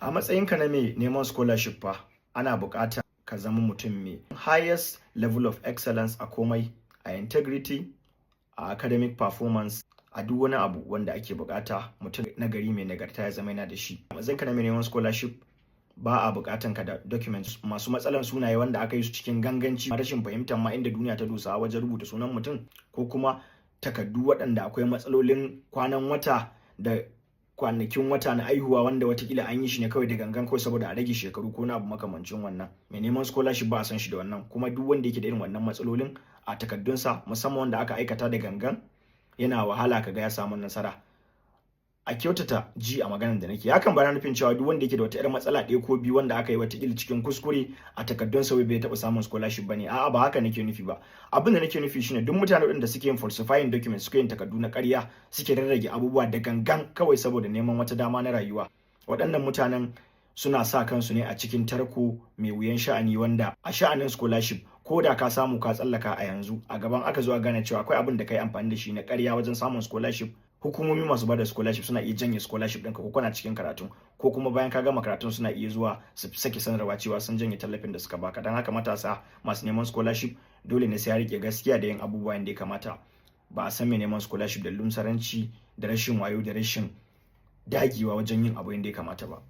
A matsayinka na mai neman scholarship fa, ana buƙatar ka zama mutum mai highest level of excellence a komai, a integrity, a academic performance, a duk wani abu wanda ake buƙata mutum nagari mai nagarta ya zama yana da shi. A matsayinka na mai neman scholarship, ba a buƙatan ka da documents masu matsalan sunaye wanda aka yi su cikin ganganci, rashin fahimtar ma inda duniya ta dosa wajen rubuta sunan mutum, ko kuma takardu waɗanda akwai matsalolin kwanan wata da kwanakin wata na aihuwa wanda watakila an yi shi ne kawai da gangan kawai saboda a rage shekaru ko na abu makamancin wannan. Mai neman scholarship ba a san shi da wannan, kuma duk wanda yake da irin wannan matsalolin a takardunsa, musamman wanda aka aikata da gangan, yana wahala kaga ya samu nasara. A kyautata ji a maganar da nake, hakan ba na nufin cewa duk wanda yake da wata irin matsala ɗaya ko biyu wanda aka yi watakila cikin kuskure a takardunsa bai taɓa samun scholarship bane. A'a, ba haka nake nufi ba. Abin da nake nufi shine duk mutanen da suke yin falsifying documents, suke yin takardu na ƙarya, suke rarrage abubuwa da gangan kawai saboda neman wata dama na rayuwa. Waɗannan mutanen suna sa kansu ne a cikin tarko mai wuyan sha'ani, wanda a sha'anin scholarship ko da ka samu ka tsallaka a yanzu, a gaban aka zo a gane cewa akwai abin da kai amfani da shi na ƙarya wajen samun scholarship, hukumomi masu bada scholarship suna iya janye scholarship ɗinka ko kana cikin karatun, ko kuma bayan ka gama karatun suna iya zuwa su sake sanarwa cewa sun janye tallafin da suka baka. Don haka matasa masu neman scholarship dole ne sai ya rike gaskiya da yin abubuwa yadda ya kamata. Ba a san mai neman scholarship da lumsaranci da rashin wayo da rashin dagewa wajen yin abu yadda ya kamata ba.